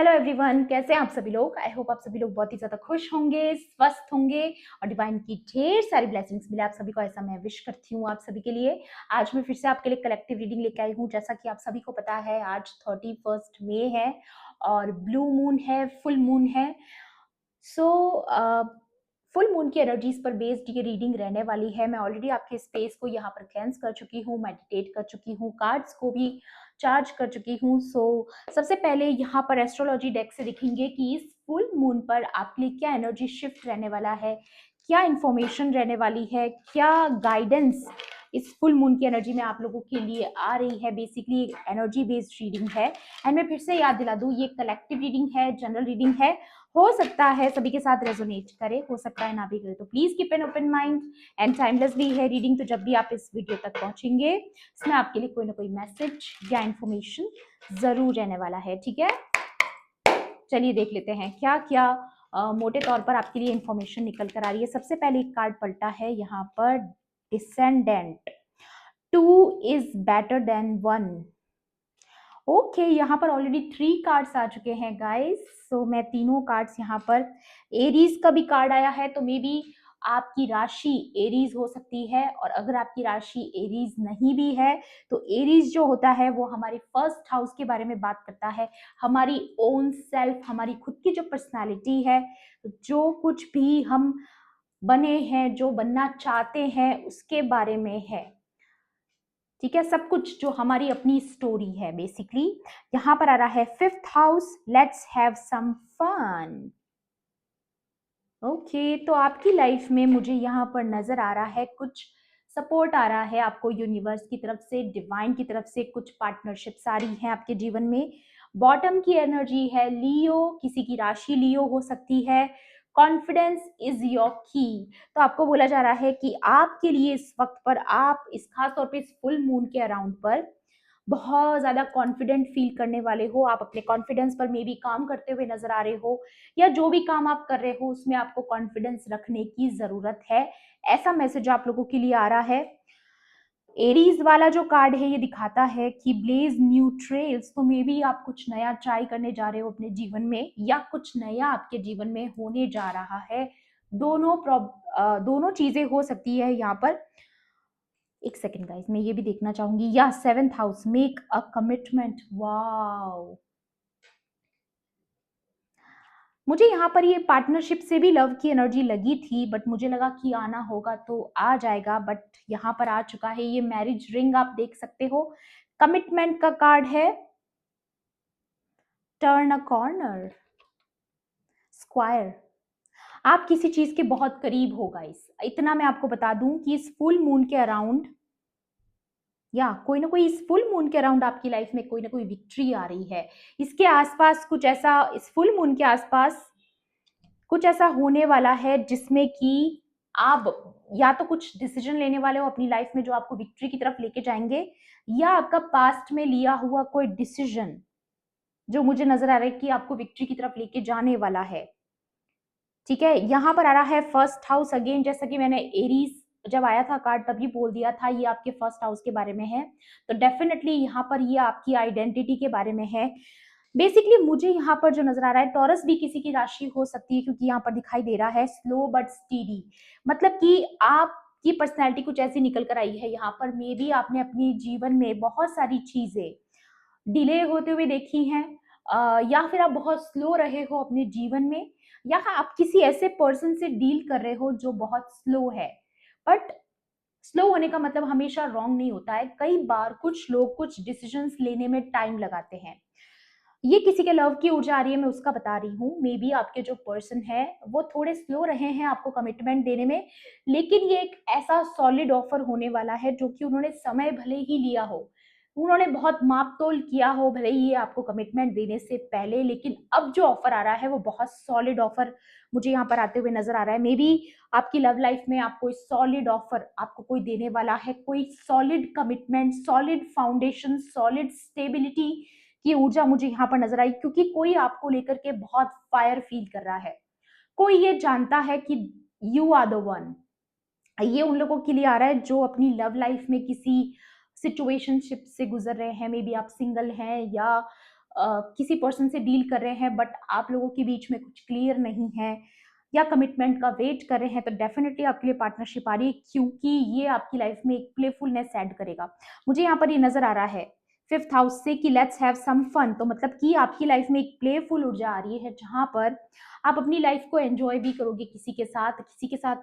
Hello everyone, कैसे हैं आप सभी लोग। आई होप आप सभी लोग बहुत ही ज्यादा खुश होंगे, स्वस्थ होंगे और डिवाइन की ढेर सारी ब्लेसिंग्स मिले आप सभी को, ऐसा मैं विश करती हूँ आप सभी के लिए। आज मैं फिर से आपके लिए कलेक्टिव रीडिंग लेके आई हूँ। जैसा कि आप सभी को पता है, आज 31 मई है और ब्लू मून है, फुल मून है। सो फुल मून की एनर्जीज पर बेस्ड ये रीडिंग रहने वाली है। मैं ऑलरेडी आपके स्पेस को यहाँ पर क्लेंस कर चुकी हूँ, मेडिटेट कर चुकी हूँ, कार्ड्स को भी चार्ज कर चुकी हूँ। सबसे पहले यहाँ पर एस्ट्रोलॉजी डेक से देखेंगे कि इस फुल मून पर आपके लिए क्या एनर्जी शिफ्ट रहने वाला है, क्या इंफॉर्मेशन रहने वाली है, क्या गाइडेंस इस फुल मून की एनर्जी में आप लोगों के लिए आ रही है। बेसिकली एनर्जी बेस्ड रीडिंग है। एंड मैं फिर से याद दिला दूं, ये कलेक्टिव रीडिंग है, जनरल रीडिंग है। हो सकता है सभी के साथ रेजोनेट करे, हो सकता है ना भी करे, तो please keep an open mind. And timeless भी है रीडिंग, तो जब भी आप इस वीडियो तक पहुंचेंगे इसमें आपके लिए कोई ना कोई मैसेज या इंफॉर्मेशन जरूर रहने वाला है। ठीक है, चलिए देख लेते हैं क्या क्या मोटे तौर पर आपके लिए इंफॉर्मेशन निकल कर आ रही है। सबसे पहले एक कार्ड पलटा है यहाँ पर, descendant. 2 is better than 1। Okay, यहाँ पर ऑलरेडी 3 कार्ड्स आ चुके हैं गाइस। सो मैं तीनों कार्ड्स यहाँ पर, एरीज का भी कार्ड आया है, तो मे बी आपकी राशि एरीज हो सकती है। और अगर आपकी राशि एरीज नहीं भी है तो एरीज जो होता है वो हमारी फर्स्ट हाउस के बारे में बात करता है, हमारी ओन सेल्फ, हमारी खुद की जो पर्सनालिटी है, जो कुछ भी हम बने हैं, जो बनना चाहते हैं, उसके बारे में है। ठीक है, सब कुछ जो हमारी अपनी स्टोरी है बेसिकली। यहां पर आ रहा है 5th house, let's have some fun. Okay, तो आपकी लाइफ में मुझे यहाँ पर नजर आ रहा है कुछ सपोर्ट आ रहा है आपको यूनिवर्स की तरफ से, डिवाइन की तरफ से। कुछ पार्टनरशिप्स आ रही हैं आपके जीवन में। बॉटम की एनर्जी है लियो, किसी की राशि लियो हो सकती है। कॉन्फिडेंस इज योर की। तो आपको बोला जा रहा है कि आपके लिए इस वक्त पर, आप इस खास तौर पे इस फुल मून के अराउंड पर बहुत ज्यादा कॉन्फिडेंट फील करने वाले हो। आप अपने कॉन्फिडेंस पर मे बी काम करते हुए नजर आ रहे हो, या जो भी काम आप कर रहे हो उसमें आपको कॉन्फिडेंस रखने की जरूरत है। ऐसा मैसेज आप लोगों के लिए आ रहा है। एरीज वाला जो कार्ड है ये दिखाता है कि ब्लेज न्यू ट्रेल्स। तो मे बी आप कुछ नया ट्राई करने जा रहे हो अपने जीवन में, या कुछ नया आपके जीवन में होने जा रहा है। दोनों चीजें हो सकती है यहाँ पर। एक सेकेंड गाइस, मैं ये भी देखना चाहूंगी, या 7th house, make a commitment. Wow, मुझे यहाँ पर ये पार्टनरशिप से भी लव की एनर्जी लगी थी, बट मुझे लगा कि आना होगा तो आ जाएगा, बट यहाँ पर आ चुका है। ये मैरिज रिंग आप देख सकते हो, कमिटमेंट का कार्ड है। Turn a corner, square. आप किसी चीज के बहुत करीब हो गाइस। इतना मैं आपको बता दूं कि इस फुल मून के अराउंड, या कोई ना कोई इस फुल मून के अराउंड आपकी लाइफ में कोई ना कोई विक्ट्री आ रही है। इसके आसपास कुछ ऐसा, इस फुल मून के आसपास कुछ ऐसा होने वाला है जिसमें कि आप या तो कुछ डिसीजन लेने वाले हो अपनी लाइफ में जो आपको विक्ट्री की तरफ लेके जाएंगे, या आपका पास्ट में लिया हुआ कोई डिसीजन जो मुझे नजर आ रहा है कि आपको विक्ट्री की तरफ लेके जाने वाला है। ठीक है, यहाँ पर आ रहा है फर्स्ट हाउस अगेन। जैसा कि मैंने एरीज जब आया था कार्ड तभी बोल दिया था ये आपके फर्स्ट हाउस के बारे में है, तो डेफिनेटली यहाँ पर ये आपकी आइडेंटिटी के बारे में है। बेसिकली मुझे यहाँ पर जो नजर आ रहा है, टॉरस भी किसी की राशि हो सकती है, क्योंकि यहाँ पर दिखाई दे रहा है स्लो बट स्टीडी। मतलब कि आपकी पर्सनैलिटी कुछ ऐसी निकल कर आई है यहाँ पर। मे बी आपने अपने जीवन में बहुत सारी चीजें डिले होते हुए देखी हैं, या फिर आप बहुत स्लो रहे हो अपने जीवन में, या आप किसी ऐसे पर्सन से डील कर रहे हो जो बहुत स्लो है। बट स्लो होने का मतलब हमेशा रॉन्ग नहीं होता है। कई बार कुछ लोग कुछ डिसीजंस लेने में टाइम लगाते हैं। ये किसी के लव की ऊर्जा आ रही है, मैं उसका बता रही हूँ। मे बी आपके जो पर्सन है वो थोड़े स्लो रहे हैं आपको कमिटमेंट देने में, लेकिन ये एक ऐसा सॉलिड ऑफर होने वाला है जो कि उन्होंने समय भले ही लिया हो, उन्होंने बहुत माप तोल किया हो भले ही ये आपको कमिटमेंट देने से पहले, लेकिन अब जो ऑफर आ रहा है वो बहुत सॉलिड ऑफर मुझे यहाँ पर आते हुए नजर आ रहा है। मे बी आपकी लव लाइफ में आपको सॉलिड ऑफर आपको कोई देने वाला है, कोई solid commitment, solid foundation, solid stability की ऊर्जा मुझे यहाँ पर नजर आई, क्योंकि कोई आपको लेकर के बहुत फायर फील कर रहा है। कोई ये जानता है कि यू आर द वन। ये उन लोगों के लिए आ रहा है जो अपनी लव लाइफ में किसी सिचुएशनशिप से गुजर रहे हैं। मे बी आप सिंगल हैं, या किसी पर्सन से डील कर रहे हैं बट आप लोगों के बीच में कुछ क्लियर नहीं है या कमिटमेंट का वेट कर रहे हैं, तो डेफिनेटली आपके लिए पार्टनरशिप आ रही है, क्योंकि ये आपकी लाइफ में एक प्लेफुलनेस ऐड करेगा। मुझे यहाँ पर ये नजर आ रहा है फिफ्थ हाउस से कि लेट्स हैव सम फन, तो मतलब कि आपकी लाइफ में एक प्लेफुल ऊर्जा आ रही है जहां पर आप अपनी लाइफ को एंजॉय भी करोगे, किसी के साथ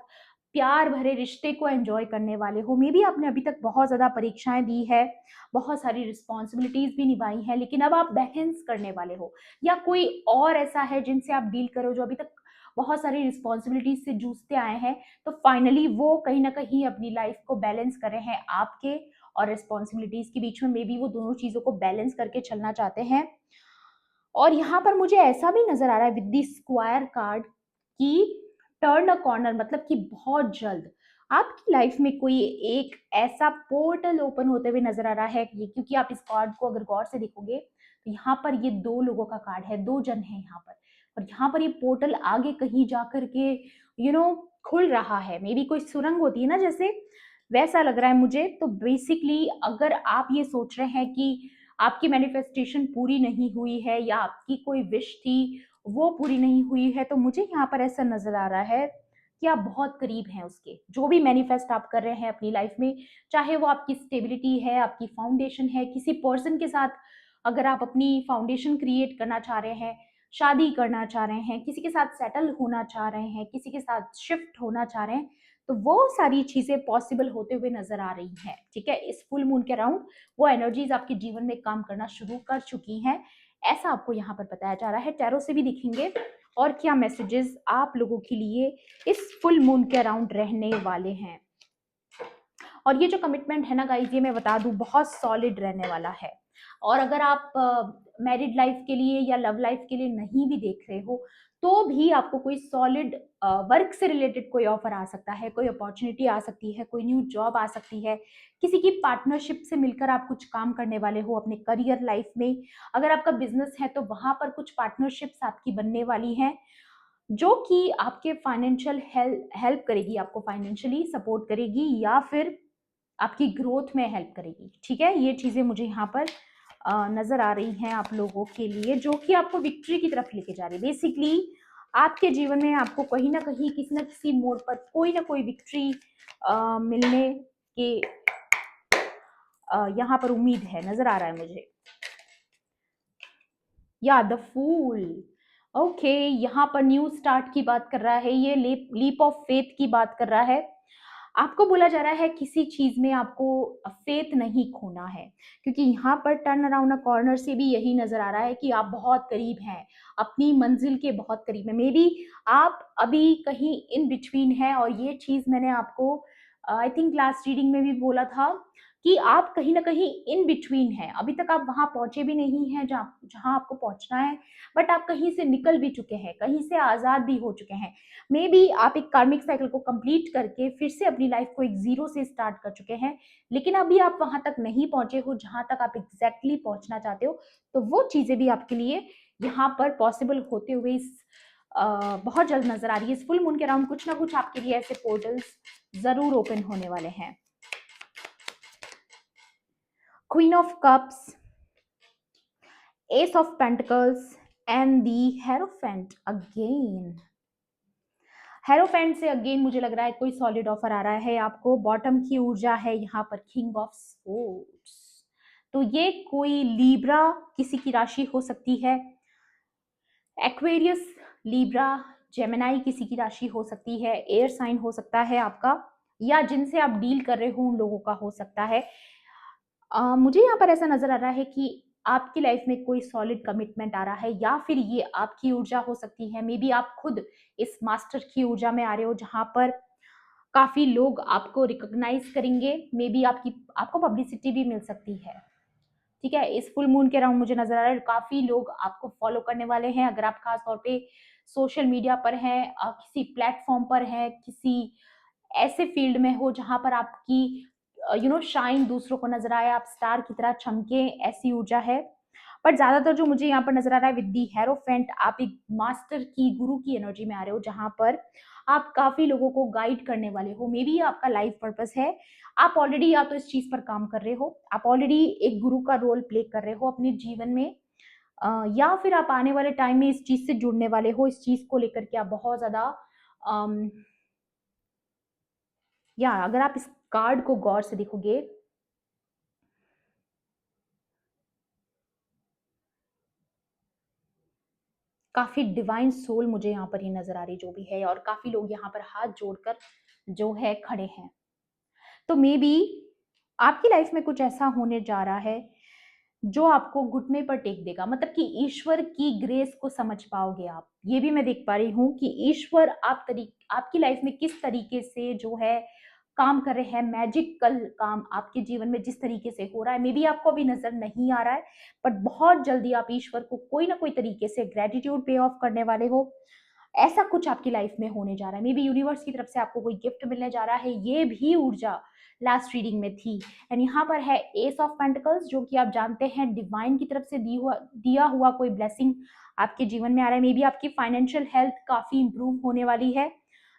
प्यार भरे रिश्ते को एंजॉय करने वाले हो। मे बी आपने अभी तक बहुत ज़्यादा परीक्षाएं दी है, बहुत सारी रिस्पॉन्सिबिलिटीज भी निभाई हैं, लेकिन अब आप बैलेंस करने वाले हो, या कोई और ऐसा है जिनसे आप डील करो जो अभी तक बहुत सारी रिस्पॉन्सिबिलिटीज से जूझते आए हैं, तो फाइनली वो कहीं ना कहीं अपनी लाइफ को बैलेंस कर रहे हैं आपके और रिस्पॉन्सिबिलिटीज के बीच में। मे बी वो दोनों चीज़ों को बैलेंस करके चलना चाहते हैं। और यहाँ पर मुझे ऐसा भी नजर आ रहा है विद दी स्क्वायर कार्ड कि टर्न अ कॉर्नर, मतलब कि बहुत जल्द आपकी लाइफ में कोई एक ऐसा पोर्टल ओपन होते हुए नजर आ रहा है। ये क्योंकि आप इस कार्ड को अगर गौर से देखोगे तो यहाँ पर ये दो लोगों का कार्ड है, दो जन है यहाँ पर, और यहाँ पर ये पोर्टल आगे कहीं जा करके खुल रहा है। मे बी कोई सुरंग होती है ना, जैसे वैसा लग रहा है मुझे। तो बेसिकली अगर आप ये सोच रहे हैं कि आपकी मैनिफेस्टेशन पूरी नहीं हुई है या आपकी कोई विश थी वो पूरी नहीं हुई है, तो मुझे यहाँ पर ऐसा नजर आ रहा है कि आप बहुत करीब हैं उसके। जो भी मैनिफेस्ट आप कर रहे हैं अपनी लाइफ में, चाहे वो आपकी स्टेबिलिटी है, आपकी फाउंडेशन है, किसी पर्सन के साथ अगर आप अपनी फाउंडेशन क्रिएट करना चाह रहे हैं, शादी करना चाह रहे हैं, किसी के साथ सेटल होना चाह रहे हैं, किसी के साथ शिफ्ट होना चाह रहे हैं, तो वो सारी चीजें पॉसिबल होते हुए नजर आ रही हैं। ठीक है, इस फुल मून के अराउंड वो एनर्जीज आपके जीवन में काम करना शुरू कर चुकी हैं, ऐसा आपको यहाँ पर बताया जा रहा है। टैरो से भी दिखेंगे और क्या मैसेजेस आप लोगों के लिए इस फुल मून के अराउंड रहने वाले हैं। और ये जो कमिटमेंट है ना गाइस, ये मैं बता दूं बहुत सॉलिड रहने वाला है। और अगर आप मैरिड लाइफ के लिए या लव लाइफ के लिए नहीं भी देख रहे हो, तो भी आपको कोई सॉलिड वर्क से रिलेटेड कोई ऑफर आ सकता है, कोई अपॉर्चुनिटी आ सकती है, कोई न्यू जॉब आ सकती है, किसी की पार्टनरशिप से मिलकर आप कुछ काम करने वाले हो अपने करियर लाइफ में। अगर आपका बिजनेस है तो वहां पर कुछ पार्टनरशिप्स आपकी बनने वाली हैं, जो कि आपके फाइनेंशियल हेल्प करेगी, आपको फाइनेंशियली सपोर्ट करेगी या फिर आपकी ग्रोथ में हेल्प करेगी। ठीक है, ये चीजें मुझे यहाँ पर नजर आ रही हैं आप लोगों के लिए, जो कि आपको विक्ट्री की तरफ लेके जा रही है। बेसिकली आपके जीवन में आपको कहीं ना कहीं किसी न किसी मोड़ पर कोई ना कोई विक्ट्री मिलने के यहाँ पर उम्मीद है, नजर आ रहा है मुझे। या द फूल, ओके, यहाँ पर न्यू स्टार्ट की बात कर रहा है, ये लीप ऑफ फेथ की बात कर रहा है। आपको बोला जा रहा है किसी चीज में आपको फेथ नहीं खोना है, क्योंकि यहाँ पर टर्न अराउंड अ कॉर्नर से भी यही नजर आ रहा है कि आप बहुत करीब हैं, अपनी मंजिल के बहुत करीब हैं। मे बी आप अभी कहीं इन बिटवीन है, और ये चीज मैंने आपको आई थिंक लास्ट रीडिंग में भी बोला था कि आप कहीं ना कहीं इन बिटवीन हैं। अभी तक आप वहां पहुंचे भी नहीं हैं जहाँ जहां आपको पहुंचना है, बट आप कहीं से निकल भी चुके हैं, कहीं से आजाद भी हो चुके हैं। मे बी आप एक कार्मिक साइकिल को कंप्लीट करके फिर से अपनी लाइफ को एक जीरो से स्टार्ट कर चुके हैं, लेकिन अभी आप वहां तक नहीं पहुंचे हो जहां तक आप एग्जैक्टली पहुंचना चाहते हो। तो वो चीजें भी आपके लिए यहाँ पर पॉसिबल होते हुए बहुत जल्द नजर आ रही है। इस फुल मून के अराउंड कुछ ना कुछ आपके लिए ऐसे पोर्टल्स जरूर ओपन होने वाले हैं। Queen of cups, S of pentacles and the hierophant again. Hierophant से अगेन मुझे लग रहा है कोई सॉलिड ऑफर आ रहा है आपको। बॉटम की ऊर्जा है यहाँ पर किंग ऑफ स्पोर्ट्स, तो ये कोई लीब्रा किसी की राशि हो सकती है, एक्वेरियस, लीब्रा, जेमिनाई किसी की राशि हो सकती है, एयर साइन हो सकता है आपका, या जिनसे आप डील कर रहे हो उन लोगों का हो सकता है। मुझे यहाँ पर ऐसा नजर आ रहा है कि आपकी लाइफ में कोई सॉलिड कमिटमेंट आ रहा है, या फिर ये आपकी ऊर्जा हो सकती है। मे बी आप खुद इस मास्टर की ऊर्जा में आ रहे हो जहां पर काफी लोग आपको रिकॉग्नाइज करेंगे। मे बी आपको पब्लिसिटी भी मिल सकती है। ठीक है, इस फुल मून के अराउंड मुझे नजर आ रहा है काफी लोग आपको फॉलो करने वाले हैं। अगर आप खास तौर पे सोशल मीडिया पर हैं, किसी प्लेटफॉर्म पर हैं, किसी ऐसे फील्ड में हो जहां पर आपकी शाइन दूसरों को नजर आए, आप स्टार की तरह चमके, ऐसी ऊर्जा है। बट ज्यादातर जो मुझे यहाँ पर नजर आ रहा है विद दी हेरोफेंट, आप एक मास्टर की, गुरु की एनर्जी में आ रहे हो जहां पर आप काफी लोगों को गाइड करने वाले हो। मे बी आपका लाइफ पर्पस है, आप ऑलरेडी या तो इस चीज पर काम कर रहे हो, आप ऑलरेडी एक गुरु का रोल प्ले कर रहे हो अपने जीवन में, या फिर आप आने वाले टाइम में इस चीज से जुड़ने वाले हो, इस चीज को लेकर के आप बहुत ज्यादा अम, या अगर आप इस कार्ड को गौर से देखोगे, काफी डिवाइन सोल मुझे यहाँ पर ही नजर आ रही जो भी है, और काफी लोग यहाँ पर हाथ जोड़कर जो है खड़े हैं। तो मे बी आपकी लाइफ में कुछ ऐसा होने जा रहा है जो आपको घुटने पर टेक देगा, मतलब कि ईश्वर की ग्रेस को समझ पाओगे आप। ये भी मैं देख पा रही हूँ कि ईश्वर आपकी लाइफ में किस तरीके से जो है काम कर रहे हैं, मैजिकल काम आपके जीवन में जिस तरीके से हो रहा है, मे बी आपको अभी नजर नहीं आ रहा है, बट बहुत जल्दी आप ईश्वर को कोई ना कोई तरीके से ग्रेटिट्यूड पे ऑफ करने वाले हो। ऐसा कुछ आपकी लाइफ में होने जा रहा है, मे बी यूनिवर्स की तरफ से आपको कोई गिफ्ट मिलने जा रहा है। ये भी ऊर्जा लास्ट रीडिंग में थी। एंड यहाँ पर है एस ऑफ पेंटिकल्स, जो कि आप जानते हैं डिवाइन की तरफ से दिया हुआ कोई ब्लेसिंग आपके जीवन में आ रहा है। मे बी आपकी फाइनेंशियल हेल्थ काफी इंप्रूव होने वाली है,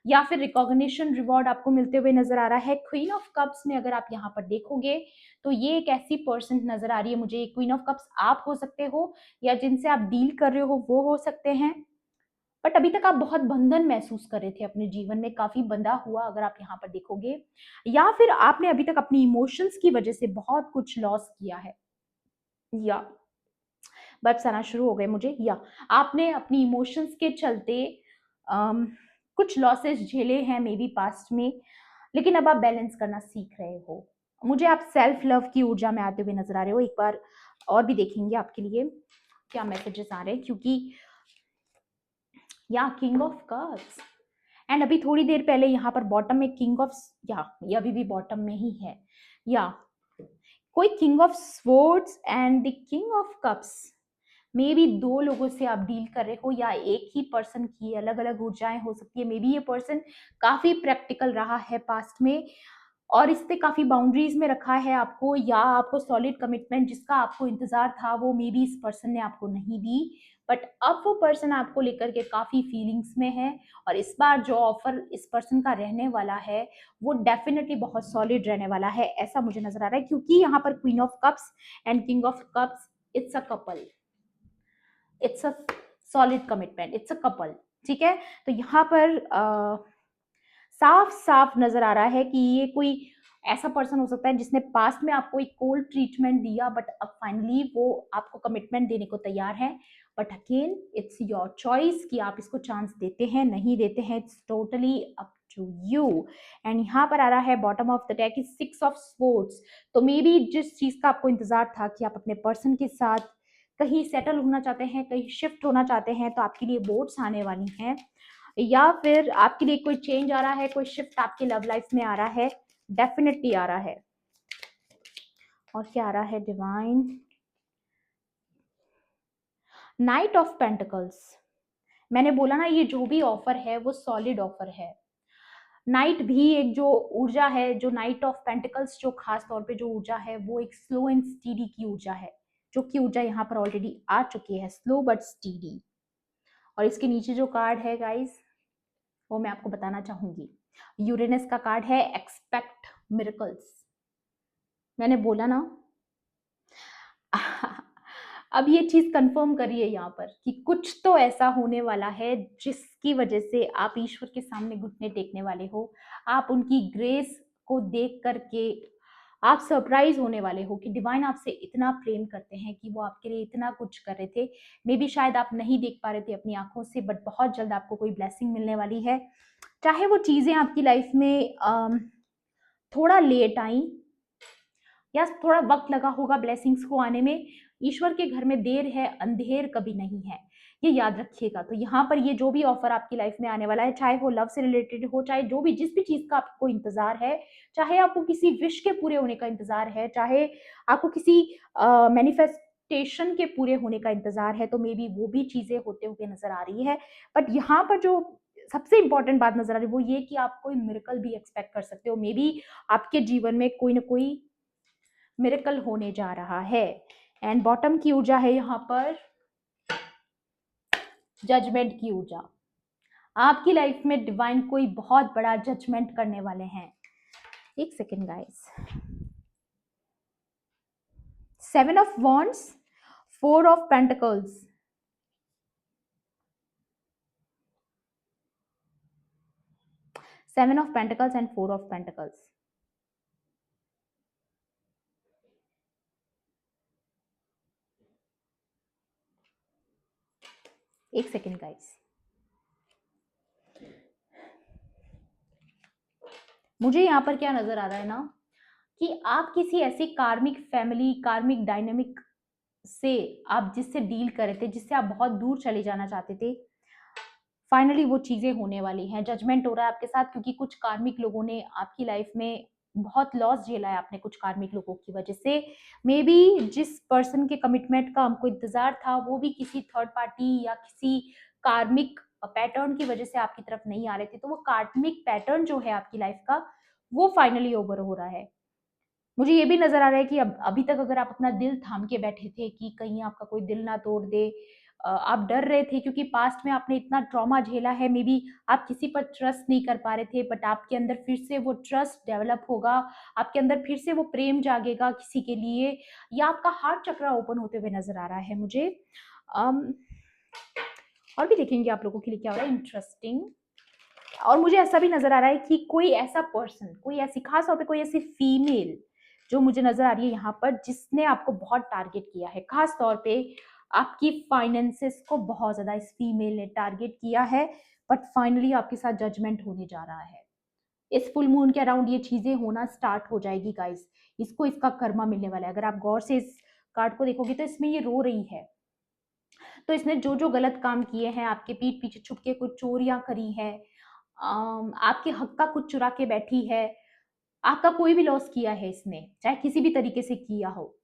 या फिर रिकॉग्निशन रिवॉर्ड आपको मिलते हुए नजर आ रहा है। क्वीन ऑफ कप्स में अगर आप यहाँ पर देखोगे तो ये एक ऐसी पर्सन नजर आ रही है मुझे। क्वीन ऑफ कप्स आप हो सकते हो, या जिनसे आप डील कर रहे हो वो हो सकते हैं, बट अभी तक आप बहुत बंधन महसूस कर रहे थे अपने जीवन में, काफी बंधा हुआ अगर आप यहाँ पर देखोगे, या फिर आपने अभी तक अपनी इमोशंस की वजह से बहुत कुछ लॉस किया है, या बर्ड्स आना शुरू हो गए मुझे, या आपने अपनी इमोशंस के चलते अम, कुछ लॉसेस झेले हैं मे बी पास्ट में, लेकिन अब आप बैलेंस करना सीख रहे हो। मुझे आप सेल्फ लव की ऊर्जा में आते हुए नजर आ रहे हो। एक बार और भी देखेंगे आपके लिए क्या मैसेजेस आ रहे हैं, क्योंकि या किंग ऑफ कप्स, एंड अभी थोड़ी देर पहले यहाँ पर बॉटम में किंग ऑफ, या ये अभी भी बॉटम में ही है, या कोई king of swords and the king of cups. May be दो लोगों से आप डील कर रहे हो, या एक ही पर्सन की अलग अलग ऊर्जाएं हो सकती है। मे बी ये पर्सन काफी प्रैक्टिकल रहा है पास्ट में, और इससे काफी बाउंड्रीज में रखा है आपको, या आपको सॉलिड कमिटमेंट जिसका आपको इंतजार था वो मे बी इस पर्सन ने आपको नहीं दी, बट अब वो पर्सन आपको लेकर के काफी फीलिंग्स में है, और इस बार जो ऑफर इस पर्सन का रहने वाला है वो डेफिनेटली बहुत सॉलिड रहने वाला है, ऐसा मुझे नजर आ रहा है। क्योंकि यहाँ पर queen of cups and king of cups, it's a couple, it's a solid commitment, it's a couple, ठीक है। तो यहाँ पर साफ साफ नजर आ रहा है कि ये कोई ऐसा पर्सन हो सकता है जिसने पास्ट में आपको एक कोल्ड ट्रीटमेंट दिया, बट अब फाइनली वो आपको कमिटमेंट देने को तैयार है। But again it's your choice कि आप इसको चांस देते हैं नहीं देते हैं, it's totally up to you. And यहाँ पर आ रहा है bottom of the deck is six of swords. तो मे बी जिस चीज का आपको इंतजार था कि आप अपने पर्सन के साथ कहीं सेटल होना चाहते हैं, कहीं शिफ्ट होना चाहते हैं, तो आपके लिए बोट्स आने वाली हैं, या फिर आपके लिए कोई चेंज आ रहा है, कोई शिफ्ट आपकी लव लाइफ में आ रहा है, डेफिनेटली आ रहा है। और क्या आ रहा है डिवाइन, नाइट ऑफ पेंटिकल्स। मैंने बोला ना ये जो भी ऑफर है वो सॉलिड ऑफर है। नाइट भी एक जो ऊर्जा है, जो नाइट ऑफ पेंटिकल्स जो खास तौर पे जो ऊर्जा है वो एक स्लो एंड स्टीडी की ऊर्जा है, जो कि ऊर्जा यहाँ पर ऑलरेडी आ चुकी है, स्लो बट स्टीडी। और इसके नीचे जो कार्ड है गाइस वो मैं आपको बताना चाहूंगी, यूरेनस का कार्ड है, एक्सपेक्ट मिरेकल्स। मैंने बोला ना अब ये चीज कंफर्म करिए यहाँ पर कि कुछ तो ऐसा होने वाला है जिसकी वजह से आप ईश्वर के सामने घुटने टेकने वाले हो। आप उनकी ग्रेस को देख करके आप सरप्राइज होने वाले हो कि डिवाइन आपसे इतना प्रेम करते हैं कि वो आपके लिए इतना कुछ कर रहे थे। मे बी शायद आप नहीं देख पा रहे थे अपनी आंखों से, बट बहुत जल्द आपको कोई ब्लेसिंग मिलने वाली है। चाहे वो चीजें आपकी लाइफ में थोड़ा लेट आई, या थोड़ा वक्त लगा होगा ब्लेसिंग्स को आने में, ईश्वर के घर में देर है अंधेर कभी नहीं है, ये याद रखिएगा। तो यहाँ पर ये जो भी ऑफर आपकी लाइफ में आने वाला है, चाहे वो लव से रिलेटेड हो, चाहे जो भी जिस भी चीज का आपको इंतजार है, चाहे आपको किसी विश के पूरे होने का इंतजार है, चाहे आपको किसी मैनिफेस्टेशन के पूरे होने का इंतजार है, तो मे बी वो भी चीजें होते हुए नजर आ रही है। बट यहाँ पर जो सबसे इंपॉर्टेंट बात नजर आ रही है वो ये कि आप कोई मिरेकल भी एक्सपेक्ट कर सकते हो। मे बी आपके जीवन में कोई ना कोई मिरेकल होने जा रहा है। एंड बॉटम की ऊर्जा है यहाँ पर जजमेंट की ऊर्जा। आपकी लाइफ में डिवाइन कोई बहुत बड़ा जजमेंट करने वाले हैं। एक second guys, seven of wands, 4 of pentacles, 7 of pentacles and 4 of pentacles. एक सेकेंड गाइस, मुझे यहाँ पर क्या नजर आ रहा है ना, कि आप किसी ऐसी कार्मिक फैमिली, कार्मिक डायनेमिक से आप जिससे डील कर रहे थे, जिससे आप बहुत दूर चले जाना चाहते थे, फाइनली वो चीजें होने वाली हैं। जजमेंट हो रहा है आपके साथ, क्योंकि कुछ कार्मिक लोगों ने आपकी लाइफ में बहुत लॉस झेला है आपने कुछ कार्मिक लोगों की वजह से। मे बी जिस पर्सन के कमिटमेंट का हमको इंतजार था, वो भी किसी थर्ड पार्टी या किसी कार्मिक पैटर्न की वजह से आपकी तरफ नहीं आ रहे थे। तो वो कार्मिक पैटर्न जो है आपकी लाइफ का, वो फाइनली ओवर हो रहा है। मुझे ये भी नजर आ रहा है कि अब अभी तक अगर आप अपना दिल थाम के बैठे थे कि कहीं आपका कोई दिल ना तोड़ दे, आप डर रहे थे क्योंकि पास्ट में आपने इतना ट्रॉमा झेला है, मे बी आप किसी पर ट्रस्ट नहीं कर पा रहे थे, बट आपके अंदर फिर से वो ट्रस्ट डेवलप होगा, आपके अंदर फिर से वो प्रेम जागेगा किसी के लिए, या आपका हार्ट चक्रा ओपन होते हुए नजर आ रहा है मुझे। अम, और भी देखेंगे आप लोगों के लिए क्या हो रहा है इंटरेस्टिंग। और मुझे ऐसा भी नजर आ रहा है कि कोई ऐसा पर्सन, कोई ऐसी खास तौर पे कोई ऐसी फीमेल जो मुझे नजर आ रही है यहाँ पर, जिसने आपको बहुत टारगेट किया है, खास तौर पे आपकी फाइनेंसेस को बहुत ज्यादा इस फीमेल ने टारगेट किया है। बट फाइनली आपके साथ जजमेंट होने जा रहा है। इस फुल मून के अराउंड ये चीजें होना स्टार्ट हो जाएगी गाइस। इसको इसका कर्मा मिलने वाला है। अगर आप गौर से इस कार्ड को देखोगे तो इसमें ये रो रही है। तो इसने जो जो गलत काम किए हैं, आपके पीठ पीछे छुप के कुछ चोरियां करी है, आपके हक का कुछ चुरा के बैठी है, आपका कोई भी लॉस किया है इसने, चाहे किसी भी तरीके से किया हो,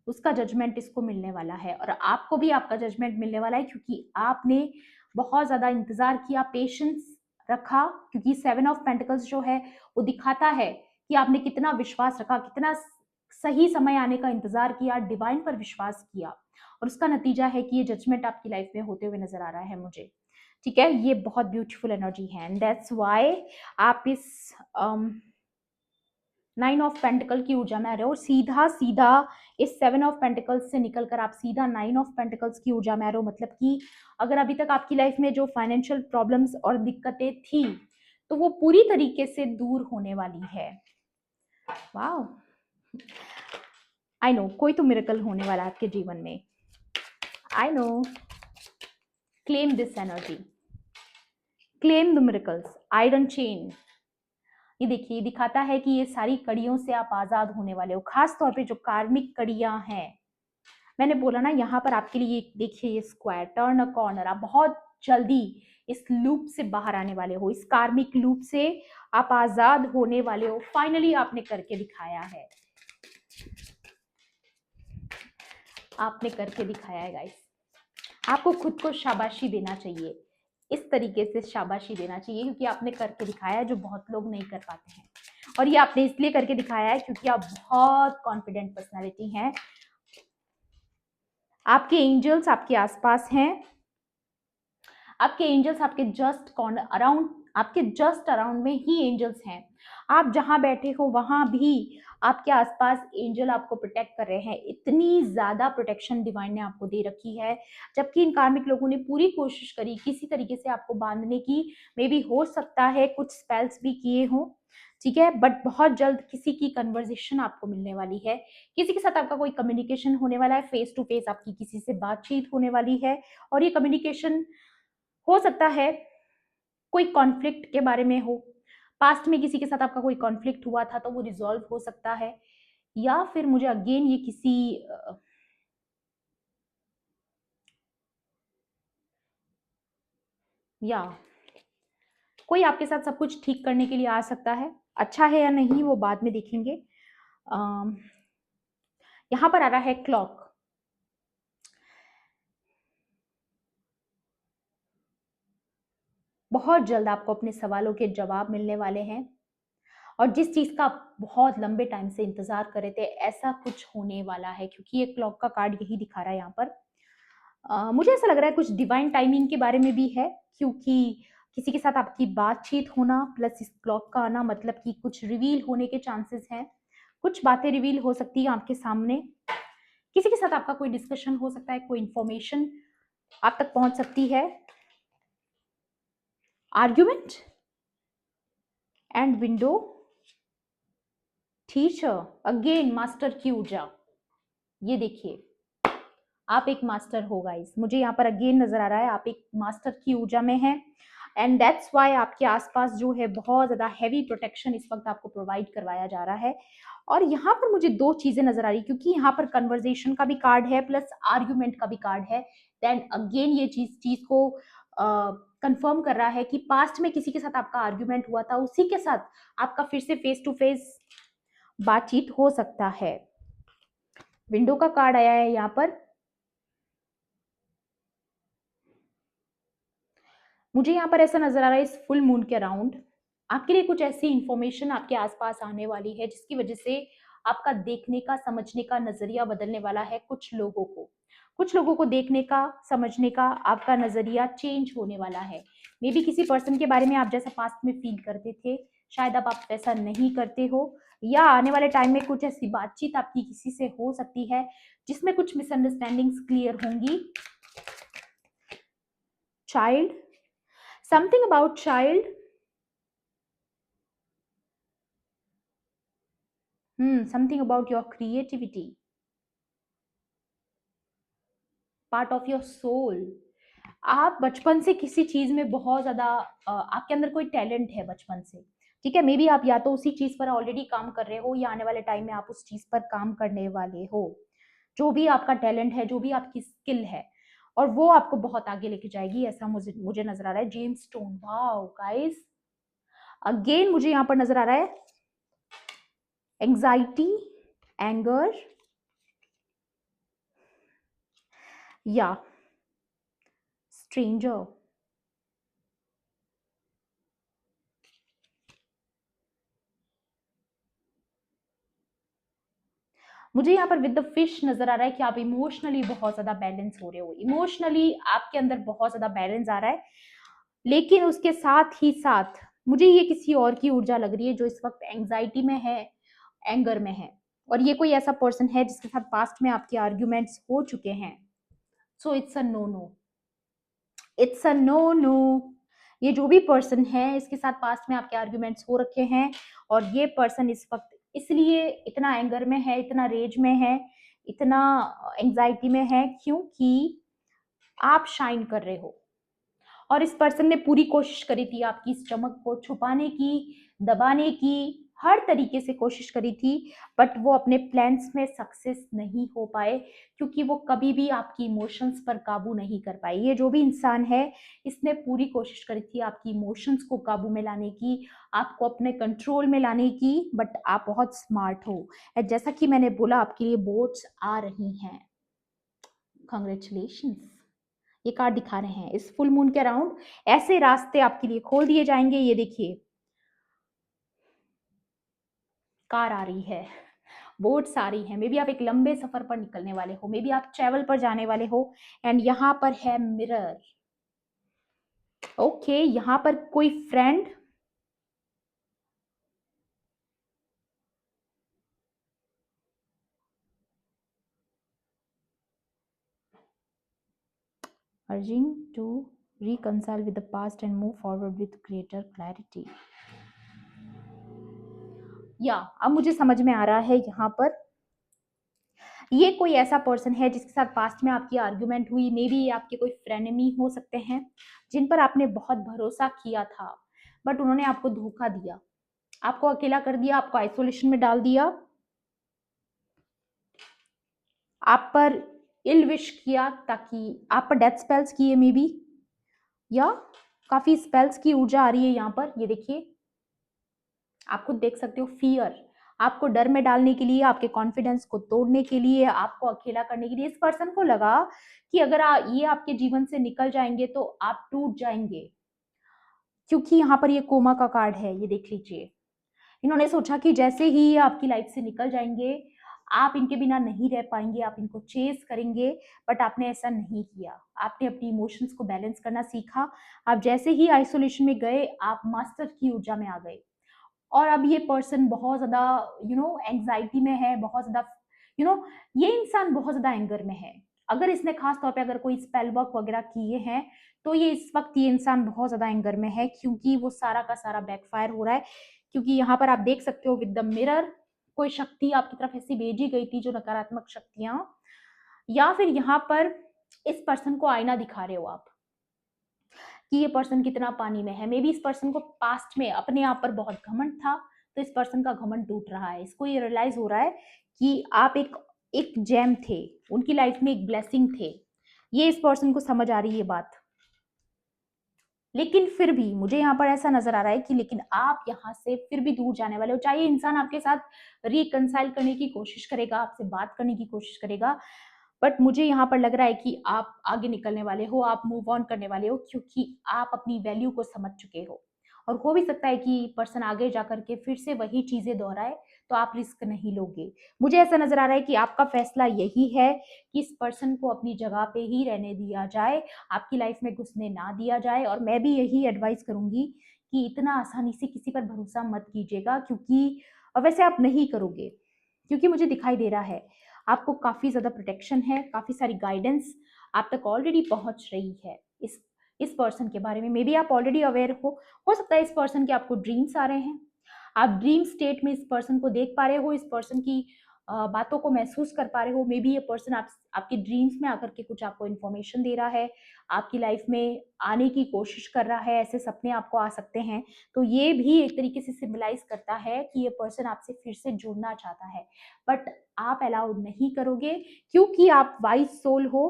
उसका जजमेंट इसको मिलने वाला है। और आपको भी आपका जजमेंट मिलने वाला है, क्योंकि आपने बहुत ज्यादा इंतजार किया, पेशेंस रखा। क्योंकि 7 ऑफ पेंटिकल्स जो है वो दिखाता है कि आपने कितना विश्वास रखा, कितना सही समय आने का इंतजार किया, डिवाइन पर विश्वास किया, और उसका नतीजा है कि ये जजमेंट आपकी लाइफ में होते हुए नजर आ रहा है मुझे। ठीक है, ये बहुत ब्यूटीफुल एनर्जी है, एंड दैट्स वाई आप इस 9 ऑफ पेंटिकल की ऊर्जा में आ रहे हो, और सीधा सीधा इस 7 ऑफ पेंटिकल्स से निकलकर आप सीधा 9 ऑफ पेंटिकल्स की ऊर्जा में आ रहे हो। मतलब कि अगर अभी तक आपकी लाइफ में जो फाइनेंशियल प्रॉब्लम्स और दिक्कतें थी, तो वो पूरी तरीके से दूर होने वाली है। वाह, आई नो कोई तो मिरेकल होने वाला है आपके जीवन में। I know, claim this energy, claim the miracles, iron chain. ये देखिए, दिखाता है कि ये सारी कड़ियों से आप आजाद होने वाले हो, खास तौर पे जो कार्मिक कड़ियां हैं। मैंने बोला ना, यहाँ पर आपके लिए देखिए ये स्क्वायर, टर्न अ कॉर्नर, आप बहुत जल्दी इस लूप से बाहर आने वाले हो, इस कार्मिक लूप से आप आजाद होने वाले हो। फाइनली आपने करके दिखाया है, आपने करके दिखाया है गाइस। आपको खुद को शाबाशी देना चाहिए, इस तरीके से शाबाशी देना चाहिए, क्योंकि आपने करके दिखाया है जो बहुत लोग नहीं कर पाते हैं। और ये आपने इसलिए करके दिखाया है क्योंकि आप बहुत कॉन्फिडेंट पर्सनालिटी हैं। आपके एंजल्स आपके आसपास हैं, आपके एंजल्स आपके जस्ट कॉर्नर अराउंड, आपके जस्ट अराउंड में ही एंजल्स हैं। आप जहां बैठे हो वहां भी आपके आसपास एंजल आपको प्रोटेक्ट कर रहे हैं। इतनी ज्यादा प्रोटेक्शन डिवाइन ने आपको दे रखी है, जबकि इन कार्मिक लोगों ने पूरी कोशिश करी किसी तरीके से आपको बांधने की। मे बी हो सकता है कुछ स्पेल्स भी किए हों, ठीक है, बट बहुत जल्द किसी की कन्वर्जेशन आपको मिलने वाली है, किसी के साथ आपका कोई कम्युनिकेशन होने वाला है, फेस टू फेस आपकी किसी से बातचीत होने वाली है। और ये कम्युनिकेशन हो सकता है कोई कॉन्फ्लिक्ट के बारे में हो, पास्ट में किसी के साथ आपका कोई कॉन्फ्लिक्ट हुआ था तो वो रिजॉल्व हो सकता है, या फिर मुझे अगेन ये किसी या कोई आपके साथ सब कुछ ठीक करने के लिए आ सकता है। अच्छा है या नहीं वो बाद में देखेंगे। यहां पर आ रहा है क्लॉक। बहुत जल्द आपको अपने सवालों के जवाब मिलने वाले हैं, और जिस चीज का आप बहुत लंबे टाइम से इंतजार कर रहे थे, ऐसा कुछ होने वाला है, क्योंकि ये क्लॉक का कार्ड यही दिखा रहा है यहाँ पर। मुझे ऐसा लग रहा है कुछ डिवाइन टाइमिंग के बारे में भी है, क्योंकि किसी के साथ आपकी बातचीत होना प्लस इस क्लॉक का आना, मतलब कि कुछ रिवील होने के चांसेस हैं। कुछ बातें रिवील हो सकती है आपके सामने, किसी के साथ आपका कोई डिस्कशन हो सकता है, कोई इंफॉर्मेशन आप तक पहुंच सकती है। Argument and window, teacher, again master की ऊर्जा। ये देखिए, आप एक मास्टर हो गाइस, मुझे यहाँ पर अगेन नजर आ रहा है आप एक मास्टर की ऊर्जा में हैं, एंड दैट्स वाई आपके आसपास जो है बहुत ज्यादा हैवी प्रोटेक्शन इस वक्त आपको प्रोवाइड करवाया जा रहा है। और यहाँ पर मुझे दो चीजें नजर आ रही, क्योंकि यहाँ पर कन्वर्जेशन का भी कार्ड है प्लस आर्ग्यूमेंट का भी कार्ड है। देन अगेन ये चीज को कंफर्म कर रहा है कि पास्ट में किसी के साथ आपका आर्ग्यूमेंट हुआ था, उसी के साथ आपका फिर से फेस टू फेस बातचीत हो सकता है। विंडो का कार्ड आया है यहाँ पर। मुझे यहाँ पर ऐसा नजर आ रहा है इस फुल मून के अराउंड आपके लिए कुछ ऐसी इंफॉर्मेशन आपके आसपास आने वाली है जिसकी वजह से आपका देखने का समझने का नजरिया बदलने वाला है। कुछ लोगों को देखने का समझने का आपका नजरिया चेंज होने वाला है। मे बी किसी पर्सन के बारे में आप जैसा पास्ट में फील करते थे, शायद अब आप वैसा नहीं करते हो, या आने वाले टाइम में कुछ ऐसी बातचीत आपकी किसी से हो सकती है जिसमें कुछ मिसअंडरस्टैंडिंग्स क्लियर होंगी। Child, something about child, something about your creativity, part of your soul। आप बचपन से किसी चीज में बहुत ज्यादा आपके अंदर कोई टैलेंट है बचपन से, ठीक है। मे बी आप या तो उसी चीज पर ऑलरेडी काम कर रहे हो या आने वाले टाइम में आप उस चीज पर काम करने वाले हो। जो भी आपका टैलेंट है, जो भी आपकी स्किल है, और वो आपको बहुत आगे लेके जाएगी, ऐसा मुझे मुझे नजर आ रहा है। James stone, wow guys, again मुझे यहाँ पर नजर आ रहा है एंजाइटी, एंगर, या स्ट्रेंजर। मुझे यहाँ पर विद द फिश नजर आ रहा है कि आप इमोशनली बहुत ज्यादा बैलेंस हो रहे हो, इमोशनली आपके अंदर बहुत ज्यादा बैलेंस आ रहा है। लेकिन उसके साथ ही साथ मुझे ये किसी और की ऊर्जा लग रही है जो इस वक्त एंजाइटी में है, एंगर में है, और ये कोई ऐसा पर्सन है जिसके साथ पास्ट में आपके आर्ग्यूमेंट्स हो चुके हैं। So it's a no no, it's a no no. ये जो भी पर्सन है इसके साथ पास्ट में आपके आर्ग्यूमेंट्स हो रखे हैं, और ये पर्सन इस वक्त इसलिए इतना एंगर में है, इतना रेज में है, इतना एंजाइटी में है क्योंकि आप शाइन कर रहे हो। और इस पर्सन ने पूरी कोशिश करी थी आपकी इस चमक को छुपाने की, दबाने की, हर तरीके से कोशिश करी थी, बट वो अपने प्लान्स में सक्सेस नहीं हो पाए क्योंकि वो कभी भी आपकी इमोशंस पर काबू नहीं कर पाए। ये जो भी इंसान है इसने पूरी कोशिश करी थी आपकी इमोशंस को काबू में लाने की, आपको अपने कंट्रोल में लाने की, बट आप बहुत स्मार्ट हो। जैसा कि मैंने बोला आपके लिए बोट्स आ रही हैं, कॉन्ग्रेचुलेशंस। ये कार्ड दिखा रहे हैं इस फुल मून के अराउंड ऐसे रास्ते आपके लिए खोल दिए जाएंगे। ये देखिए, कार आ रही है, बोट्स आ रही है, मे बी आप एक लंबे सफर पर निकलने वाले हो, मे बी आप ट्रेवल पर जाने वाले हो, एंड यहाँ पर है मिरर। ओके, यहाँ पर कोई friend, urging to reconcile with the past and move forward with greater clarity। या अब मुझे समझ में आ रहा है यहाँ पर ये कोई ऐसा पर्सन है जिसके साथ पास्ट में आपकी आर्ग्यूमेंट हुई। मे बी ये आपके कोई फ्रेनेमी हो सकते हैं जिन पर आपने बहुत भरोसा किया था, बट उन्होंने आपको धोखा दिया, आपको अकेला कर दिया, आपको आइसोलेशन में डाल दिया, आप पर इल विश किया, ताकि आप पर डेथ स्पेल्स किए मे बी, या काफी स्पेल्स की ऊर्जा आ रही है यहाँ पर। ये देखिए, आप खुद देख सकते हो, फियर, आपको डर में डालने के लिए, आपके कॉन्फिडेंस को तोड़ने के लिए, आपको अकेला करने के लिए। इस पर्सन को लगा कि अगर ये आपके जीवन से निकल जाएंगे तो आप टूट जाएंगे, क्योंकि यहाँ पर ये कोमा का कार्ड है, ये देख लीजिए। इन्होंने सोचा कि जैसे ही ये आपकी लाइफ से निकल जाएंगे आप इनके बिना नहीं रह पाएंगे, आप इनको चेस करेंगे, बट आपने ऐसा नहीं किया। आपने अपनी इमोशंस को बैलेंस करना सीखा। आप जैसे ही आइसोलेशन में गए आप मास्टर की ऊर्जा में आ गए, और अब ये पर्सन बहुत ज्यादा एंग्जाइटी में है, बहुत ज्यादा ये इंसान बहुत ज्यादा एंगर में है। अगर इसने खास तौर पे अगर कोई स्पेल वर्क वगैरह किए हैं तो ये इस वक्त ये इंसान बहुत ज्यादा एंगर में है, क्योंकि वो सारा का सारा बैकफायर हो रहा है। क्योंकि यहाँ पर आप देख सकते हो विद द मिरर, कोई शक्ति आपकी तरफ ऐसी भेजी गई थी जो नकारात्मक शक्तियां, या फिर यहाँ पर इस पर्सन को आईना दिखा रहे हो आप कि ये पर्सन कितना पानी में है। मे बी इस पर्सन को पास्ट में अपने आप पर बहुत घमंड था, तो इस पर्सन का घमंड टूट रहा है। इसको ये रियलाइज हो रहा है कि आप एक एक जेम थे, उनकी लाइफ में एक ब्लेसिंग थे। ये इस पर्सन को समझ आ रही है बात, लेकिन फिर भी मुझे यहाँ पर ऐसा नजर आ रहा है कि लेकिन आप यहाँ से फिर भी दूर जाने वाले हो। चाहे इंसान आपके साथ रिकंसाइल करने की कोशिश करेगा, आपसे बात करने की कोशिश करेगा, बट मुझे यहाँ पर लग रहा है कि आप आगे निकलने वाले हो, आप मूव ऑन करने वाले हो, क्योंकि आप अपनी वैल्यू को समझ चुके हो। और हो भी सकता है कि पर्सन आगे जाकर के फिर से वही चीजें दोहराए, तो आप रिस्क नहीं लोगे। मुझे ऐसा नजर आ रहा है कि आपका फैसला यही है कि इस पर्सन को अपनी जगह पे ही रहने दिया जाए, आपकी लाइफ में घुसने ना दिया जाए। और मैं भी यही एडवाइस करूंगी कि इतना आसानी से किसी पर भरोसा मत कीजिएगा, क्योंकि वैसे आप नहीं करोगे, क्योंकि मुझे दिखाई दे रहा है आपको काफी ज्यादा प्रोटेक्शन है, काफी सारी गाइडेंस आप तक ऑलरेडी पहुंच रही है इस पर्सन के बारे में। मे बी आप ऑलरेडी अवेयर हो सकता है इस पर्सन के आपको ड्रीम्स आ रहे हैं, आप ड्रीम स्टेट में इस पर्सन को देख पा रहे हो, इस पर्सन की बातों को महसूस कर पा रहे हो। मे बी ये पर्सन आपके ड्रीम्स में आकर के कुछ आपको इन्फॉर्मेशन दे रहा है, आपकी लाइफ में आने की कोशिश कर रहा है, ऐसे सपने आपको आ सकते हैं। तो ये भी एक तरीके से सिंबलाइज करता है कि ये पर्सन आपसे फिर से जुड़ना चाहता है, बट आप अलाउड नहीं करोगे, क्योंकि आप वाइज सोल हो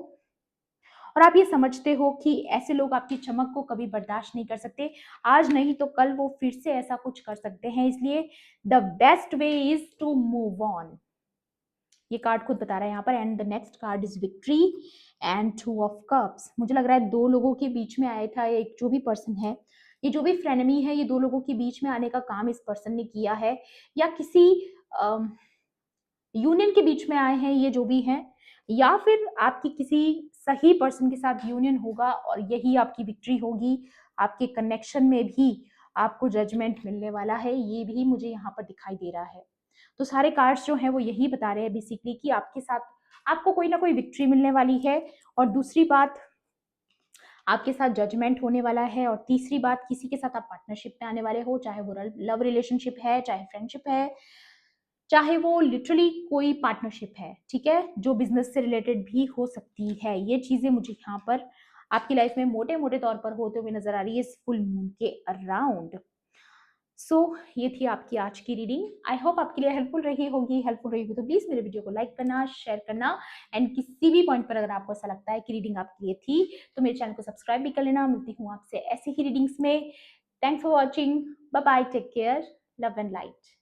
और आप ये समझते हो कि ऐसे लोग आपकी चमक को कभी बर्दाश्त नहीं कर सकते। आज नहीं तो कल वो फिर से ऐसा कुछ कर सकते हैं, इसलिए the best way is to move on. ये कार्ड खुद बता रहा है यहाँ पर। And the next card is victory and two of cups. मुझे लग रहा है दो लोगों के बीच में आया था एक जो भी पर्सन है, ये जो भी फ्रेनेमी है, ये दो लोगों के बीच में आने का काम इस पर्सन ने किया है, या किसी यूनियन के बीच में आए हैं ये जो भी हैं, या फिर आपकी किसी सही पर्सन के साथ यूनियन होगा और यही आपकी विक्ट्री होगी। आपके कनेक्शन में भी आपको जजमेंट मिलने वाला है, ये भी मुझे यहाँ पर दिखाई दे रहा है। तो सारे कार्ड्स जो हैं वो यही बता रहे हैं बेसिकली कि आपके साथ आपको कोई ना कोई विक्ट्री मिलने वाली है, और दूसरी बात आपके साथ जजमेंट होने वाला है, और तीसरी बात किसी के साथ आप पार्टनरशिप में आने वाले हो, चाहे वो लव रिलेशनशिप है, चाहे फ्रेंडशिप है, चाहे वो लिटरली कोई पार्टनरशिप है, ठीक है, जो बिजनेस से रिलेटेड भी हो सकती है। ये चीजें मुझे यहाँ पर आपकी लाइफ में मोटे मोटे तौर पर होते हुए नजर आ रही है इस फुल मून के अराउंड। सो ये थी आपकी आज की रीडिंग। आई होप आपके लिए हेल्पफुल रही होगी। हेल्पफुल रही होगी तो प्लीज मेरे वीडियो को लाइक करना, शेयर करना, एंड किसी भी पॉइंट पर अगर आपको ऐसा लगता है कि रीडिंग आपके लिए थी तो मेरे चैनल को सब्सक्राइब भी कर लेना। मिलती हूँ आपसे ऐसी ही रीडिंग्स में। Thanks for watching. Bye bye, take care, love and light.